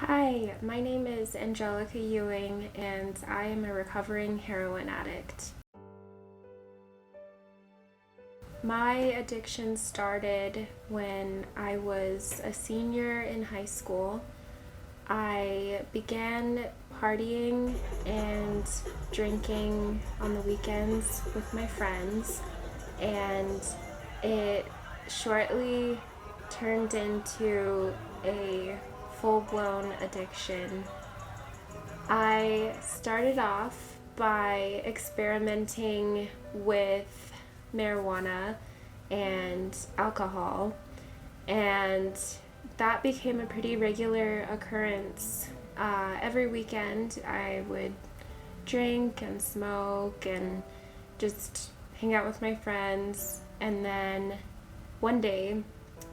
Hi, my name is Angelica Ewing, and I am a recovering heroin addict. My addiction started when I was a senior in high school. I began partying and drinking on the weekends with my friends, and it shortly turned into a full-blown addiction. I started off by experimenting with marijuana and alcohol, and that became a pretty regular occurrence. Every weekend I would drink and smoke and just hang out with my friends, and then one day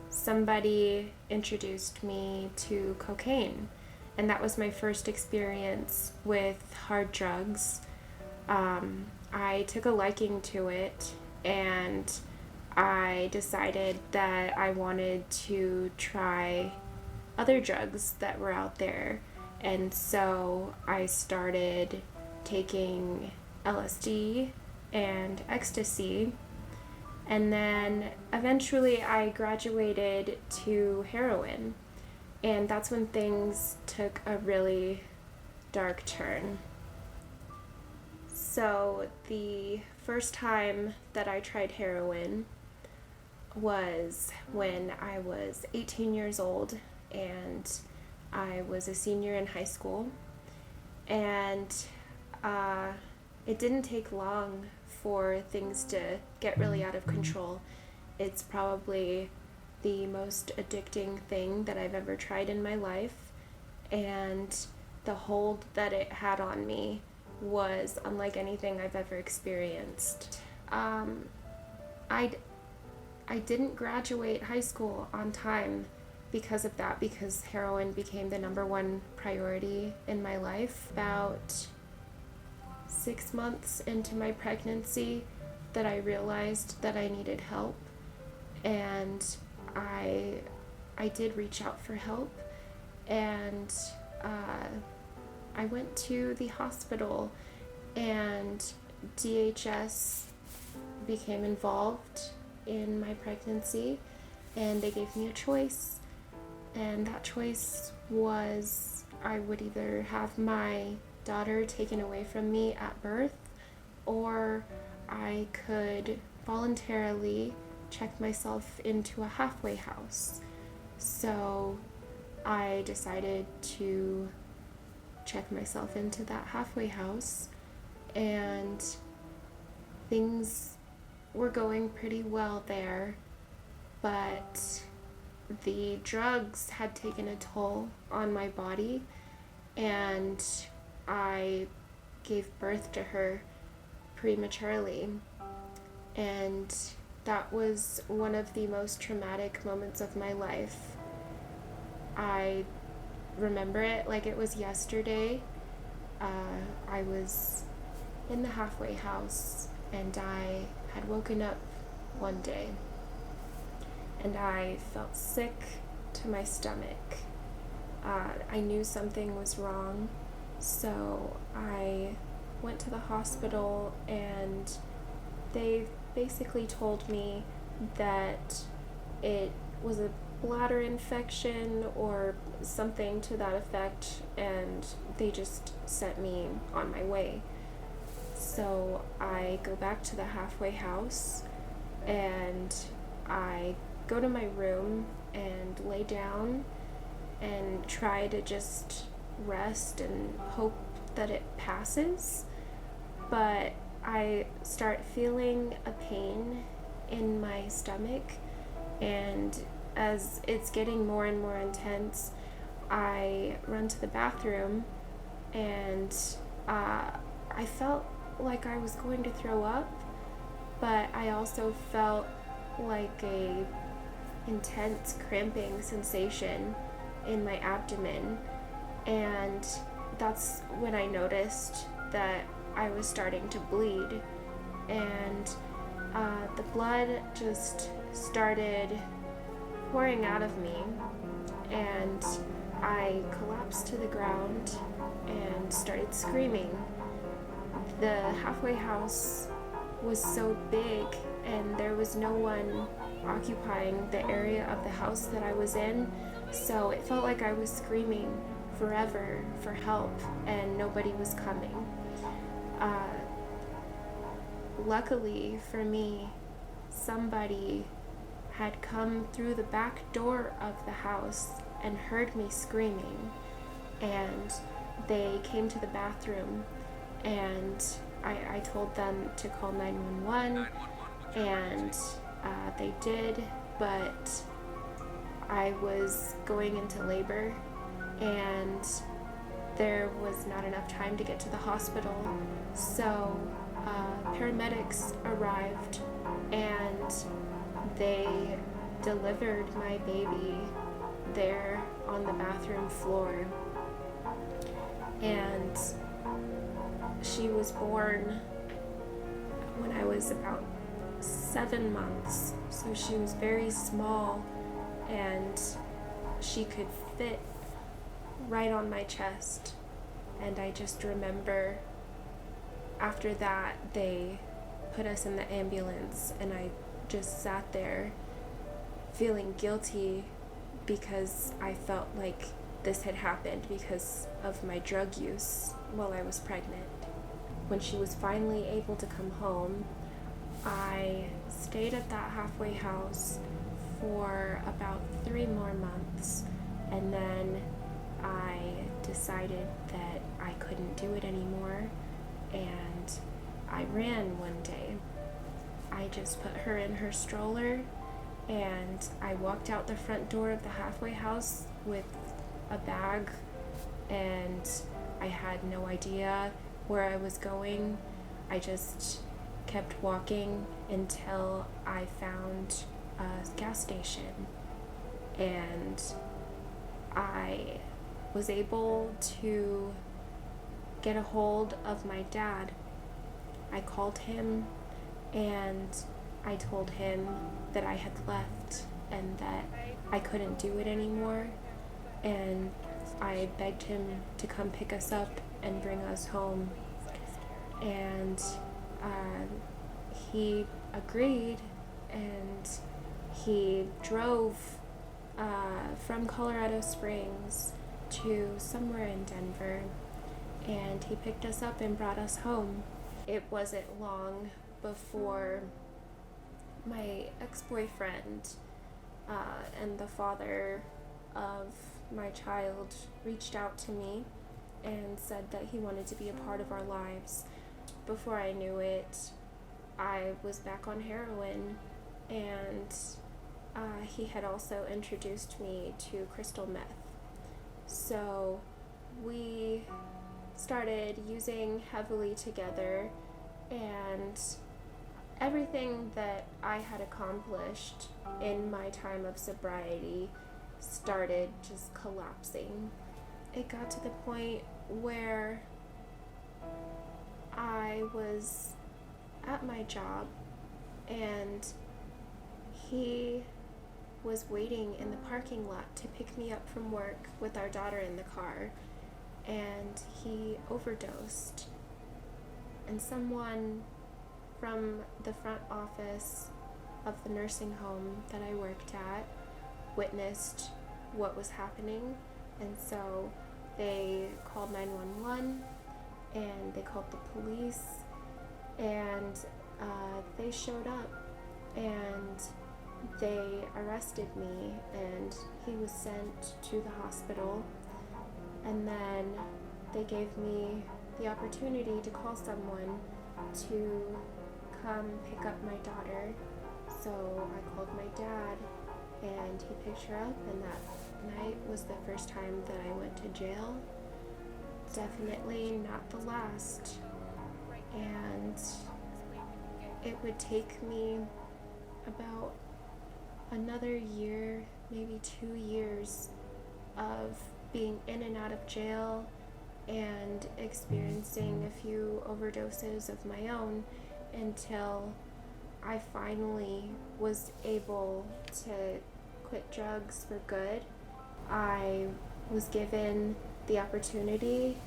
somebody introduced me to cocaine, and that was my first experience with hard drugs. I took a liking to it, and I decided that I wanted to try other drugs that were out there, and so I started taking LSD and ecstasy. And then eventually I graduated to heroin, and that's when things took a really dark turn. So, the first time that I tried heroin was when I was 18 years old, and I was a senior in high school. And it didn't take long for things to get really out of control. It's probably the most addicting thing that I've ever tried in my life, and the hold that it had on me was unlike anything I've ever experienced. I didn't graduate high school on time because of that, because heroin became the number one priority in my life. About 6 months into my pregnancy that I realized that I needed help, and I did reach out for help, and I went to the hospital, and DHS became involved in my pregnancy, and they gave me a choice, and that choice was I would either have my daughter taken away from me at birth, or I could voluntarily check myself into a halfway house. So I decided to check myself into that halfway house, and things were going pretty well there, but the drugs had taken a toll on my body, and I gave birth to her prematurely, and that was one of the most traumatic moments of my life. I remember it like it was yesterday. I was in the halfway house, and I had woken up one day, and I felt sick to my stomach. I knew something was wrong, so I went to the hospital, and they basically told me that it was a bladder infection or something to that effect, and they just sent me on my way. So I go back to the halfway house, and I go to my room and lay down and try to just rest and hope that it passes. But I start feeling a pain in my stomach, and as it's getting more and more intense, I run to the bathroom, and I felt like I was going to throw up, but I also felt like a intense cramping sensation in my abdomen, and that's when I noticed that I was starting to bleed, and the blood just started pouring out of me, and I collapsed to the ground and started screaming. The halfway house was so big and there was no one occupying the area of the house that I was in, so it felt like I was screaming forever for help and nobody was coming. Luckily for me, somebody had come through the back door of the house and heard me screaming, and they came to the bathroom, and I told them to call 911, and they did, but I was going into labor and there was not enough time to get to the hospital, so paramedics arrived and they delivered my baby there on the bathroom floor, and she was born when I was about 7 months, so she was very small and she could fit right on my chest. And I just remember after that they put us in the ambulance, and I just sat there feeling guilty because I felt like this had happened because of my drug use while I was pregnant. When she was finally able to come home, I stayed at that halfway house for about 3 more months, and then I decided that I couldn't do it anymore, and I ran one day. I just put her in her stroller and I walked out the front door of the halfway house with a bag, and I had no idea where I was going. I just kept walking until I found a gas station, and I was able to get a hold of my dad. I called him and I told him that I had left and that I couldn't do it anymore, and I begged him to come pick us up and bring us home, and he agreed, and he drove from Colorado Springs to somewhere in Denver, and he picked us up and brought us home. It wasn't long before my ex-boyfriend and the father of my child reached out to me and said that he wanted to be a part of our lives. Before I knew it, I was back on heroin, and he had also introduced me to crystal meth. So we started using heavily together, and everything that I had accomplished in my time of sobriety started just collapsing. It got to the point where I was at my job and he was waiting in the parking lot to pick me up from work with our daughter in the car, and he overdosed. And someone from the front office of the nursing home that I worked at witnessed what was happening, and so they called 911 and they called the police, and they showed up and they arrested me, and he was sent to the hospital, and then they gave me the opportunity to call someone to come pick up my daughter. So I called my dad and he picked her up, and that night was the first time that I went to jail. Definitely not the last. And it would take me about another year, maybe 2 years of being in and out of jail and experiencing a few overdoses of my own until I finally was able to quit drugs for good. I was given the opportunity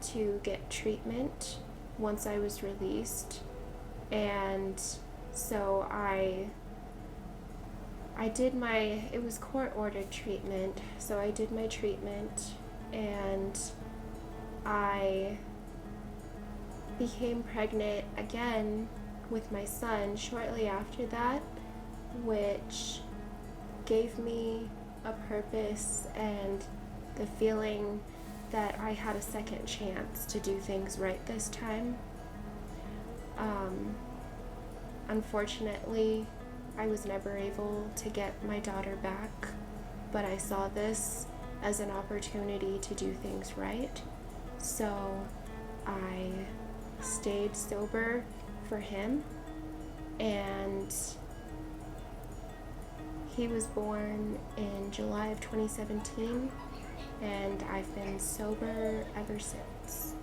to get treatment once I was released. And so I did it was court ordered treatment, so I did my treatment, and I became pregnant again with my son shortly after that, which gave me a purpose and the feeling that I had a second chance to do things right this time. Unfortunately, I was never able to get my daughter back, but I saw this as an opportunity to do things right. So I stayed sober for him, and he was born in July of 2017, and I've been sober ever since.